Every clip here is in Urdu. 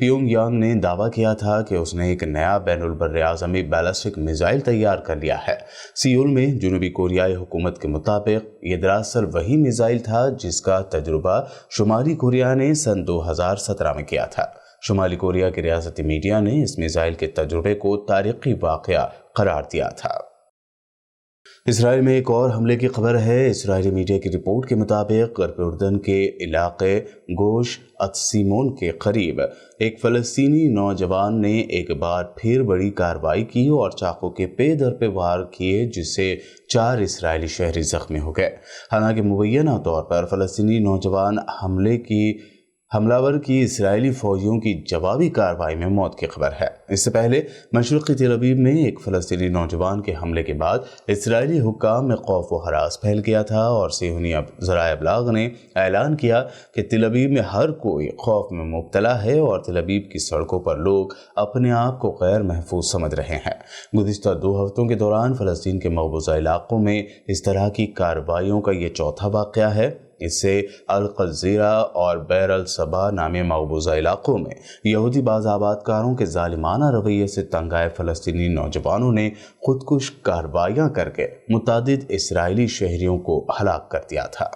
پیونگ یانگ نے دعویٰ کیا تھا کہ اس نے ایک نیا بین البراعظمی بیلسٹک میزائل تیار کر لیا ہے۔ سیول میں جنوبی کوریائی حکومت کے مطابق یہ دراصل وہی میزائل تھا جس کا تجربہ شمالی کوریا نے سن 2017 میں کیا تھا۔ شمالی کوریا کے ریاستی میڈیا نے اس میزائل کے تجربے کو تاریخی واقعہ قرار دیا تھا۔ اسرائیل میں ایک اور حملے کی خبر ہے۔ اسرائیلی میڈیا کی رپورٹ کے مطابق غرب اردن کے علاقے گوش اتسیمون کے قریب ایک فلسطینی نوجوان نے ایک بار پھر بڑی کارروائی کی اور چاقو کے پے در پہ وار کیے، جس سے 4 اسرائیلی شہری زخمی ہو گئے۔ حالانکہ مبینہ طور پر فلسطینی نوجوان حملہ کی اسرائیلی فوجیوں کی جوابی کارروائی میں موت کی خبر ہے۔ اس سے پہلے مشرقی تل ابیب میں ایک فلسطینی نوجوان کے حملے کے بعد اسرائیلی حکام میں خوف و ہراس پھیل گیا تھا اور صہیونی ذرائع ابلاغ نے اعلان کیا کہ تل ابیب میں ہر کوئی خوف میں مبتلا ہے اور تل ابیب کی سڑکوں پر لوگ اپنے آپ کو غیر محفوظ سمجھ رہے ہیں۔ گزشتہ 2 ہفتوں کے دوران فلسطین کے مقبوضہ علاقوں میں اس طرح کی کارروائیوں کا یہ چوتھا واقعہ ہے۔ اس سے القذیرہ اور بیر الصبا نامی مقبوضہ علاقوں میں یہودی باز آباد کاروں کے ظالمانہ رویے سے تنگ آئے فلسطینی نوجوانوں نے خودکش کارروائیاں کر کے متعدد اسرائیلی شہریوں کو ہلاک کر دیا تھا۔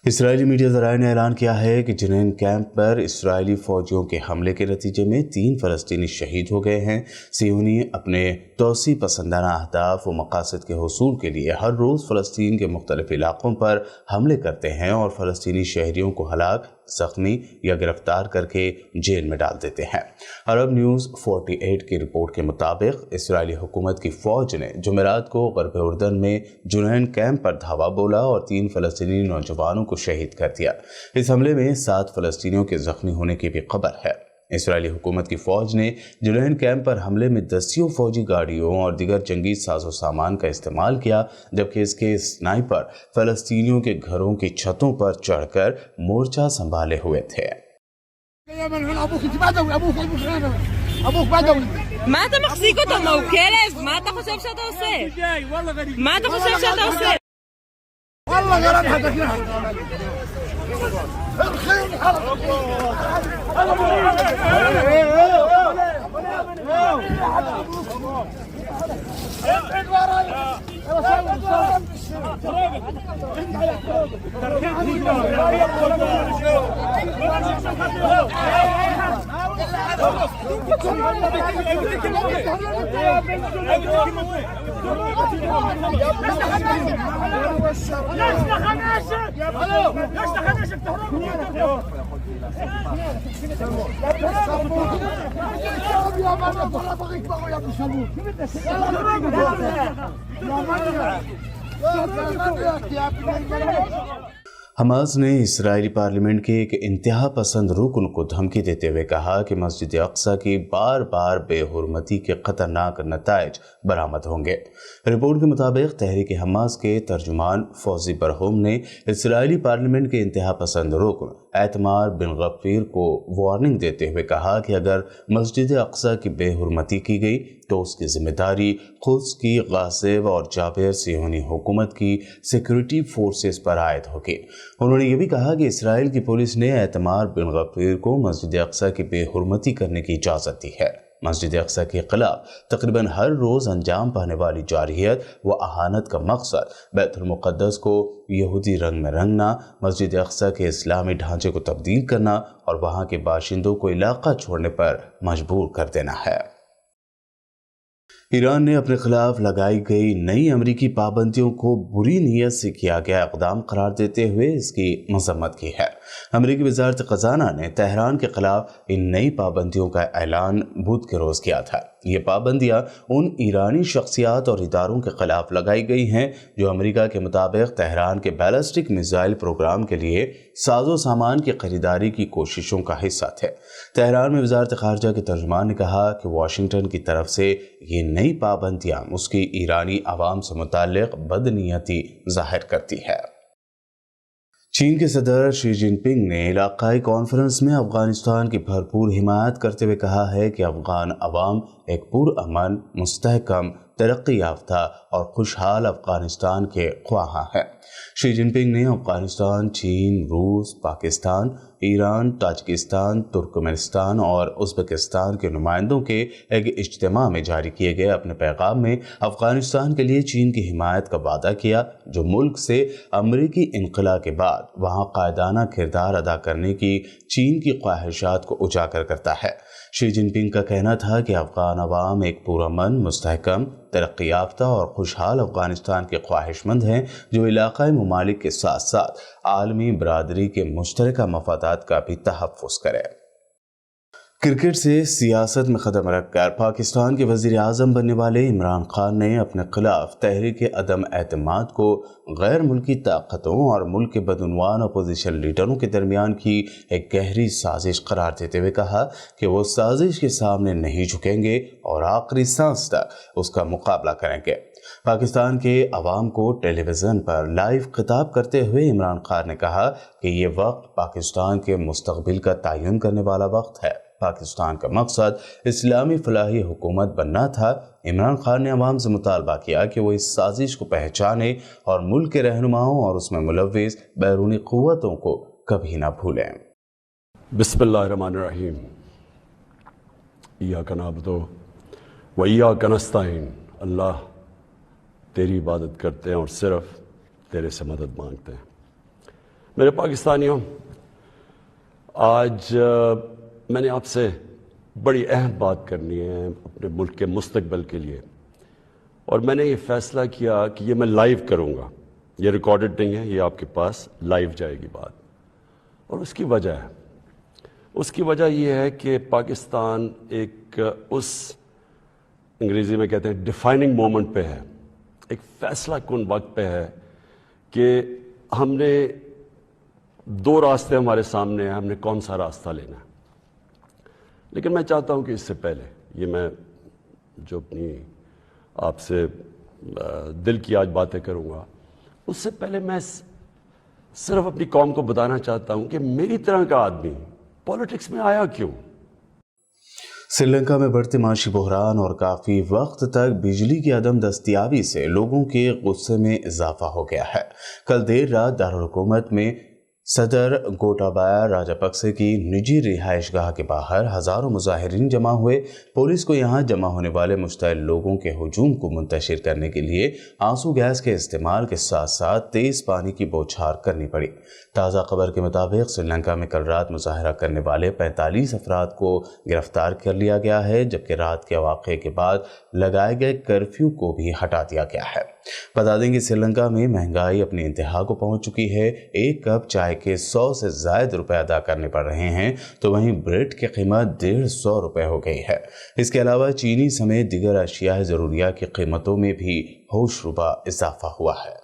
اسرائیلی میڈیا ذرائع نے اعلان کیا ہے کہ جنین کیمپ پر اسرائیلی فوجیوں کے حملے کے نتیجے میں 3 فلسطینی شہید ہو گئے ہیں۔ صہیونی اپنے توسیع پسندانہ اہداف و مقاصد کے حصول کے لیے ہر روز فلسطین کے مختلف علاقوں پر حملے کرتے ہیں اور فلسطینی شہریوں کو ہلاک، زخمی یا گرفتار کر کے جیل میں ڈال دیتے ہیں۔ عرب نیوز 48 کی رپورٹ کے مطابق اسرائیلی حکومت کی فوج نے جمعرات کو غرب اردن میں جنین کیمپ پر دھاوا بولا اور 3 فلسطینی نوجوانوں کو شہید کر دیا۔ اس حملے میں 7 فلسطینیوں کے زخمی ہونے کی بھی خبر ہے۔ اسرائیلی حکومت کی فوج نے جنین کیمپ پر حملے میں دسیوں فوجی گاڑیوں اور دیگر جنگی ساز و سامان کا استعمال کیا، جبکہ اس کے سنائپر فلسطینیوں کے گھروں کی چھتوں پر چڑھ کر مورچہ سنبھالے ہوئے تھے۔ מה אתה מחזיק אותו? מה הוא כלב? מה אתה חושב שאתה עושה? מה אתה חושב שאתה עושה? والله غلط حدثنا حماس نے اسرائیلی پارلیمنٹ کے ایک انتہا پسند رکن کو دھمکی دیتے ہوئے کہا کہ مسجد اقصی کی بار بار بے حرمتی کے خطرناک نتائج برآمد ہوں گے۔ رپورٹ کے مطابق تحریک حماس کے ترجمان فوزی برہوم نے اسرائیلی پارلیمنٹ کے انتہا پسند رکن ایتمار بن غفیر کو وارننگ دیتے ہوئے کہا کہ اگر مسجد اقصی کی بے حرمتی کی گئی تو اس کی ذمہ داری قدس کی غاصب اور جابر صہیونی حکومت کی سیکورٹی فورسز پر عائد ہوگی۔ انہوں نے یہ بھی کہا کہ اسرائیل کی پولیس نے ایتمار بن غفیر کو مسجد اقصی کی بے حرمتی کرنے کی اجازت دی ہے۔ مسجد اقصی کے خلاف تقریباً ہر روز انجام پانے والی جارحیت و اہانت کا مقصد بیت المقدس کو یہودی رنگ میں رنگنا، مسجد اقصی کے اسلامی ڈھانچے کو تبدیل کرنا اور وہاں کے باشندوں کو علاقہ چھوڑنے پر مجبور کر دینا ہے۔ ایران نے اپنے خلاف لگائی گئی نئی امریکی پابندیوں کو بری نیت سے کیا گیا اقدام قرار دیتے ہوئے اس کی مذمت کی ہے۔ امریکی وزارت خزانہ نے تہران کے خلاف ان نئی پابندیوں کا اعلان بدھ کے روز کیا تھا۔ یہ پابندیاں ان ایرانی شخصیات اور اداروں کے خلاف لگائی گئی ہیں جو امریکہ کے مطابق تہران کے بیلسٹک میزائل پروگرام کے لیے ساز و سامان کی خریداری کی کوششوں کا حصہ تھے۔ تہران میں وزارت خارجہ کے ترجمان نے کہا کہ واشنگٹن کی طرف سے یہ نئی پابندیاں اس کی ایرانی عوام سے متعلق بدنیتی ظاہر کرتی ہے۔ چین کے صدر شی جن پنگ نے علاقائی کانفرنس میں افغانستان کی بھرپور حمایت کرتے ہوئے کہا ہے کہ افغان عوام ایک پرامن، مستحکم، ترقی یافتہ اور خوشحال افغانستان کے خواہاں ہیں۔ شی جن پنگ نے افغانستان، چین، روس، پاکستان، ایران، تاجکستان، ترکمنستان اور ازبکستان کے نمائندوں کے ایک اجتماع میں جاری کیے گئے اپنے پیغام میں افغانستان کے لیے چین کی حمایت کا وعدہ کیا، جو ملک سے امریکی انخلا کے بعد وہاں قائدانہ کردار ادا کرنے کی چین کی خواہشات کو اجاگر کرتا ہے۔ شی جن پنگ کا کہنا تھا کہ افغان عوام ایک پرامن، مستحکم، ترقی یافتہ اور خوشحال افغانستان کے خواہش مند ہیں، جو علاقائی ممالک کے ساتھ ساتھ عالمی برادری کے مشترکہ مفادات کا بھی تحفظ کرے۔ کرکٹ سے سیاست میں قدم رکھ کر پاکستان کے وزیر اعظم بننے والے عمران خان نے اپنے خلاف تحریک عدم اعتماد کو غیر ملکی طاقتوں اور ملک کے بدعنوان اپوزیشن لیڈروں کے درمیان کی ایک گہری سازش قرار دیتے ہوئے کہا کہ وہ سازش کے سامنے نہیں جھکیں گے اور آخری سانس تک اس کا مقابلہ کریں گے۔ پاکستان کے عوام کو ٹیلی ویژن پر لائیو خطاب کرتے ہوئے عمران خان نے کہا کہ یہ وقت پاکستان کے مستقبل کا تعین کرنے والا وقت ہے۔ پاکستان کا مقصد اسلامی فلاحی حکومت بننا تھا۔ عمران خان نے عوام سے مطالبہ کیا کہ وہ اس سازش کو پہچانیں اور ملک کے رہنماؤں اور اس میں ملوث بیرونی قوتوں کو کبھی نہ بھولیں۔ بسم اللہ الرحمن الرحیم۔ ایاک نعبد و ایاک نستعین۔ اللہ تیری عبادت کرتے ہیں اور صرف تیرے سے مدد مانگتے ہیں۔ میرے پاکستانیوں، آج میں نے آپ سے بڑی اہم بات کرنی ہے اپنے ملک کے مستقبل کے لیے، اور میں نے یہ فیصلہ کیا کہ یہ میں لائیو کروں گا۔ یہ ریکارڈڈ نہیں ہے، یہ آپ کے پاس لائیو جائے گی بات، اور اس کی وجہ یہ ہے کہ پاکستان ایک اس انگریزی میں کہتے ہیں ڈیفائننگ مومنٹ پہ ہے، ایک فیصلہ کن وقت پہ ہے کہ ہم نے دو راستے ہمارے سامنے ہیں، ہم نے کون سا راستہ لینا ہے۔ لیکن میں چاہتا ہوں کہ اس سے پہلے یہ میں جو اپنی آپ سے دل کی آج باتیں کروں گا، اس سے پہلے میں صرف اپنی قوم کو بتانا چاہتا ہوں کہ میری طرح کا آدمی پولیٹکس میں آیا کیوں۔ سری لنکا میں بڑھتے معاشی بحران اور کافی وقت تک بجلی کی عدم دستیابی سے لوگوں کے غصے میں اضافہ ہو گیا ہے۔ کل دیر رات دارالحکومت میں صدر گوٹابایا راجپکسے کی نجی رہائش گاہ کے باہر ہزاروں مظاہرین جمع ہوئے۔ پولیس کو یہاں جمع ہونے والے مشتعل لوگوں کے ہجوم کو منتشر کرنے کے لیے آنسو گیس کے استعمال کے ساتھ ساتھ تیز پانی کی بوچھار کرنی پڑی۔ تازہ خبر کے مطابق سری لنکا میں کل رات مظاہرہ کرنے والے 45 افراد کو گرفتار کر لیا گیا ہے، جبکہ رات کے واقعے کے بعد لگائے گئے کرفیو کو بھی ہٹا دیا گیا ہے۔ بتا دیں کہ سری لنکا میں مہنگائی اپنی انتہا کو پہنچ چکی ہے۔ ایک کپ چائے کے 100 سے زائد روپے ادا کرنے پڑ رہے ہیں، تو وہیں بریڈ کی قیمت 150 روپے ہو گئی ہے۔ اس کے علاوہ چینی سمیت دیگر اشیاء ضروریہ کی قیمتوں میں بھی ہوش ربا اضافہ ہوا ہے۔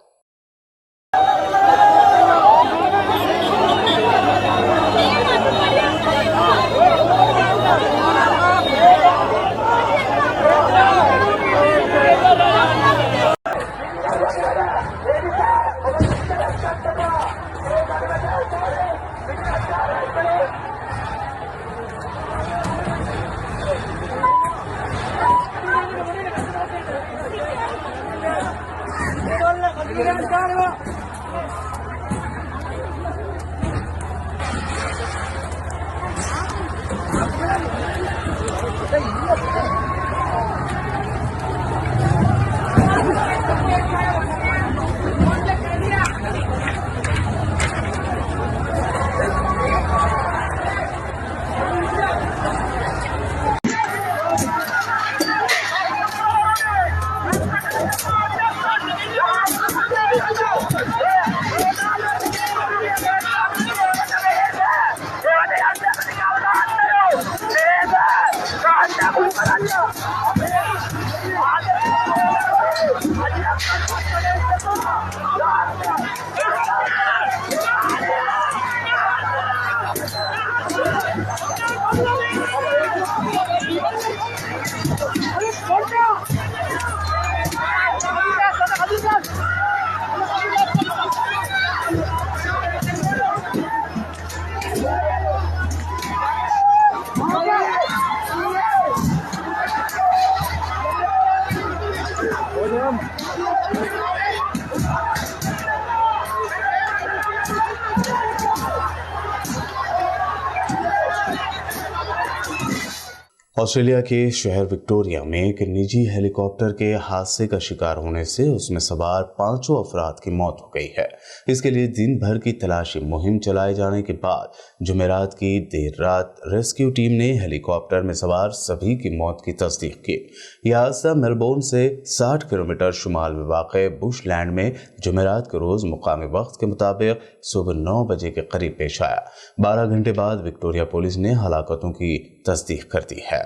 آسٹریلیا کے شہر وکٹوریا میں ایک نجی ہیلی کاپٹر کے حادثے کا شکار ہونے سے اس میں سوار 5 افراد کی موت ہو گئی ہے۔ اس کے لیے دن بھر کی تلاشی مہم چلائے جانے کے بعد جمعرات کی دیر رات ریسکیو ٹیم نے ہیلی کاپٹر میں سوار سبھی کی موت کی تصدیق کی۔ یہ حادثہ میلبورن سے 60 کلومیٹر شمال میں واقع بش لینڈ میں جمعرات کے روز مقامی وقت کے مطابق صبح 9 بجے کے قریب پیش آیا۔ 12 گھنٹے بعد وکٹوریا پولیس نے ہلاکتوں کی تصدیق کر دی ہے۔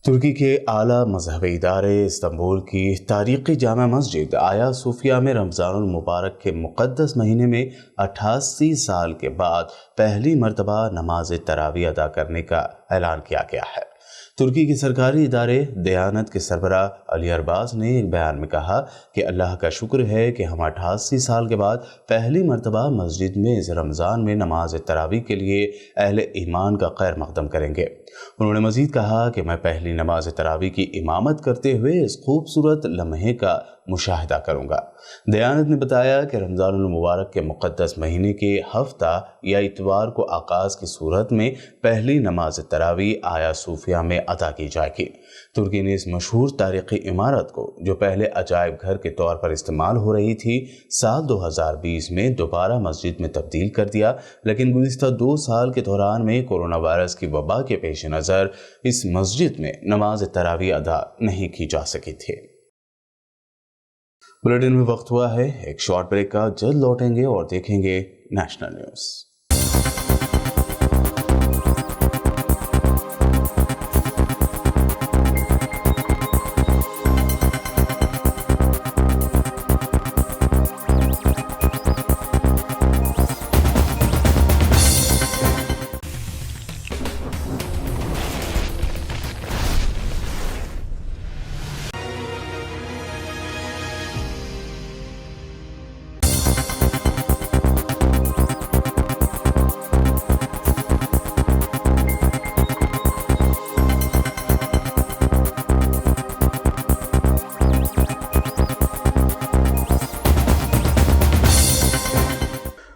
ترکی کے اعلیٰ مذہبی ادارے استنبول کی تاریخی جامع مسجد آیا صوفیہ میں رمضان المبارک کے مقدس مہینے میں 88 سال کے بعد پہلی مرتبہ نماز تراویح ادا کرنے کا اعلان کیا گیا ہے۔ ترکی کے سرکاری ادارے دیانت کے سربراہ علی ارباز نے ایک بیان میں کہا کہ اللہ کا شکر ہے کہ ہم 88 سال کے بعد پہلی مرتبہ مسجد میں اس رمضان میں نماز تراویح کے لیے اہل ایمان کا خیر مقدم کریں گے۔ انہوں نے مزید کہا کہ میں پہلی نماز تراویح کی امامت کرتے ہوئے اس خوبصورت لمحے کا مشاہدہ کروں گا۔ دیانت نے بتایا کہ رمضان المبارک کے مقدس مہینے کے ہفتہ یا اتوار کو آغاز کی صورت میں پہلی نماز تراویح آیا صوفیہ میں ادا کی جائے گی۔ ترکی نے اس مشہور تاریخی عمارت کو جو پہلے عجائب گھر کے طور پر استعمال ہو رہی تھی سال 2020 میں دوبارہ مسجد میں تبدیل کر دیا، لیکن گزشتہ 2 سال کے دوران میں کورونا وائرس کی وبا کے پیش نظر اس مسجد میں نماز تراویح ادا نہیں کی جا سکی تھی۔ بلیٹن میں وقت ہوا ہے ایک شارٹ بریک کا، جلد لوٹیں گے اور دیکھیں گے نیشنل نیوز۔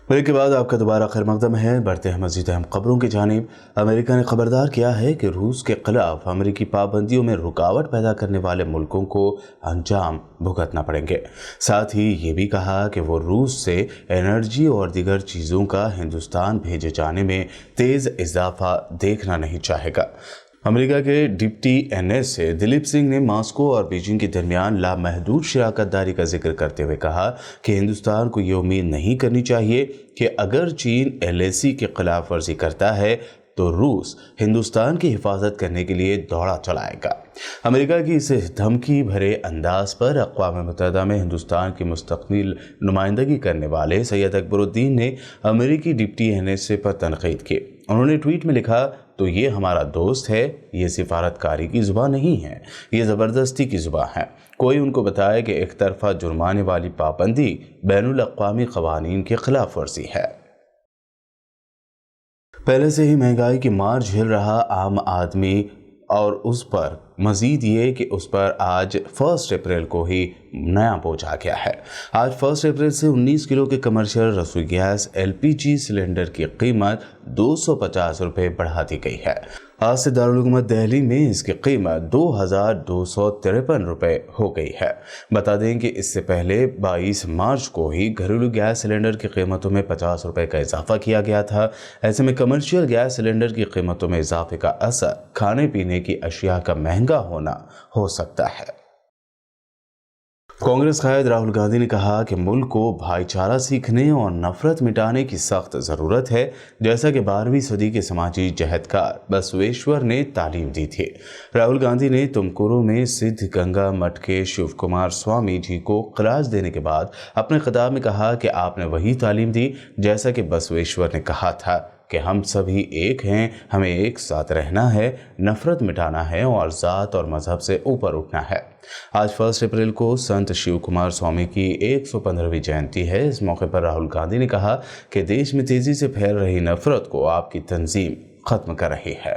بریک کے بعد آپ کا دوبارہ خیر مقدم ہے۔ بڑھتے ہیں مزید اہم خبروں کی جانب۔ امریکہ نے خبردار کیا ہے کہ روس کے خلاف امریکی پابندیوں میں رکاوٹ پیدا کرنے والے ملکوں کو انجام بھگتنا پڑیں گے۔ ساتھ ہی یہ بھی کہا کہ وہ روس سے انرجی اور دیگر چیزوں کا ہندوستان بھیجے جانے میں تیز اضافہ دیکھنا نہیں چاہے گا۔ امریکہ کے ڈپٹی NS دلیپ سنگھ نے ماسکو اور بیجنگ کے درمیان لامحدود شراکت داری کا ذکر کرتے ہوئے کہا کہ ہندوستان کو یہ امید نہیں کرنی چاہیے کہ اگر چین LAC کی خلاف ورزی کرتا ہے تو روس ہندوستان کی حفاظت کرنے کے لیے دوڑا چلائے گا۔ امریکہ کی اس دھمکی بھرے انداز پر اقوام متحدہ میں ہندوستان کی مستقبل نمائندگی کرنے والے سید اکبر الدین نے امریکی ڈپٹی NS پر تنقید کی۔ انہوں نے ٹویٹ میں لکھا، تو یہ ہمارا دوست ہے، یہ سفارتکاری کی زبان نہیں ہے، یہ زبردستی کی زبان ہے۔ کوئی ان کو بتائے کہ ایک طرفہ جرمانے والی پابندی بین الاقوامی قوانین کی خلاف ورزی ہے۔ پہلے سے ہی مہنگائی کی مار جھیل رہا عام آدمی اور اس پر مزید یہ کہ اس پر آج 1 اپریل کو ہی نیا بوجھ آ گیا ہے۔ آج 1 اپریل سے 19 کلو کے کمرشل رسوئی گیس LPG سلنڈر کی قیمت 250 روپے بڑھا دی گئی ہے۔ آج سے دارالحکومت دہلی میں اس کی قیمت 2253 روپے ہو گئی ہے۔ بتا دیں کہ اس سے پہلے 22 مارچ کو ہی گھریلو گیس سلنڈر کی قیمتوں میں 50 روپے کا اضافہ کیا گیا تھا۔ ایسے میں کمرشل گیس سلنڈر کی قیمتوں میں اضافے کا اثر کھانے پینے کی اشیاء کا مہنگا ہونا ہو سکتا ہے۔ کانگریس قائد راہل گاندھی نے کہا کہ ملک کو بھائی چارہ سیکھنے اور نفرت مٹانے کی سخت ضرورت ہے، جیسا کہ 12ویں صدی کے سماجی جہدکار بسویشور نے تعلیم دی تھی۔ راہل گاندھی نے تمکورو میں سدھ گنگا مٹھ کے شیو کمار سوامی جی کو خراج دینے کے بعد اپنے خطاب میں کہا کہ آپ نے وہی تعلیم دی جیسا کہ بسویشور نے کہا تھا کہ ہم سبھی ایک ہیں، ہمیں ایک ساتھ رہنا ہے، نفرت مٹانا ہے اور ذات اور مذہب سے اوپر اٹھنا ہے۔ آج 1 اپریل کو سنت شیو کمار سوامی کی 115ویں جینتی ہے۔ اس موقع پر راہل گاندھی نے کہا کہ دیش میں تیزی سے پھیل رہی نفرت کو آپ کی تنظیم ختم کر رہی ہے۔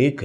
1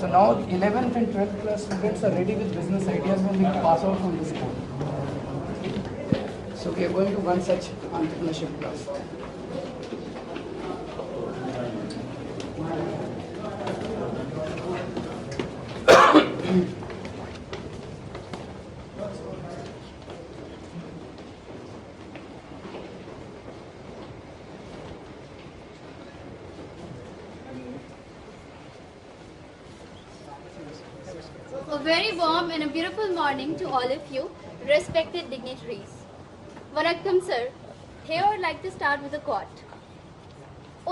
So now 11th and 12th class students are ready with business ideas when they pass out from this school. So we are going to one such entrepreneurship class. A very warm and a beautiful morning to all of you, respected dignitaries. Vanakkam sir, here I would like to start with a quote.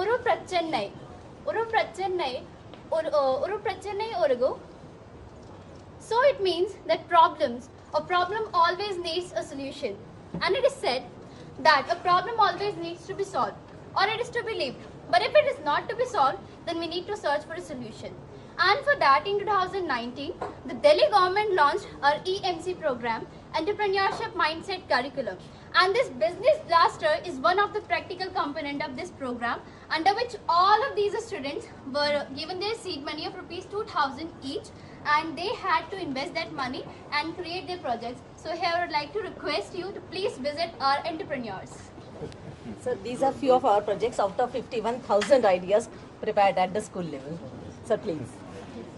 Oru prachennai orugu. So it means that a problem always needs a solution. And it is said that a problem always needs to be solved, or it is to be lived. But if it is not to be solved, then we need to search for a solution. And for that, in 2019, the Delhi government launched our EMC program, Entrepreneurship Mindset Curriculum. And this Business Blaster is one of the practical component of this program, under which all of these students were given their seed money of rupees 2,000 each, and they had to invest that money and create their projects. So here I would like to request you to please visit our entrepreneurs. So these are few of our projects out of 51,000 ideas prepared at the school level. So please.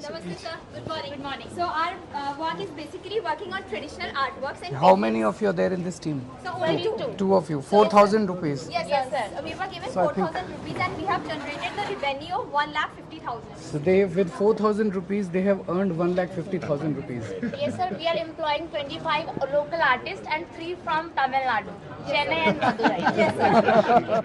Namaste sir, good morning. Good morning. So our work is basically working on traditional artworks and How many of you are there in this team? So only two. 2 of you. 4,000 rupees. Yes, sir. We were given So I think- 4,000 rupees and we have generated the revenue of 1,50,000. So they, with 4,000 rupees, they have earned 1,50,000 rupees. Yes, sir. We are employing 25 local artists and 3 from Tamil Nadu, Chennai and Madurai. Yes, sir.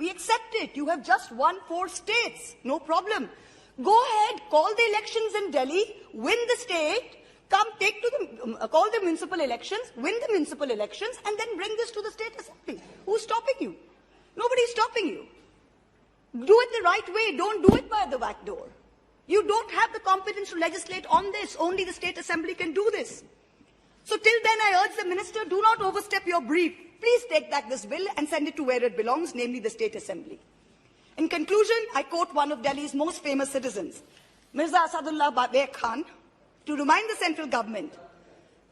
we accept it. You have just won 4 states, no problem. Go ahead, call the elections in Delhi, win the state, call the municipal elections, win the municipal elections, and then bring this to the state assembly. Who's stopping you? Nobody is stopping you. Do it the right way, don't do it by the back door. You don't have the competence to legislate on this, only the state assembly can do this. So till then I urge the minister, do not overstep your brief. Please take back this bill and send it to where it belongs, namely the state assembly. In conclusion, I quote one of Delhi's most famous citizens, Mirza Asadullah Beg Khan, to remind the central government,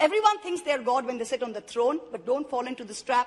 Everyone thinks they are God when they sit on the throne, but don't fall into this trap.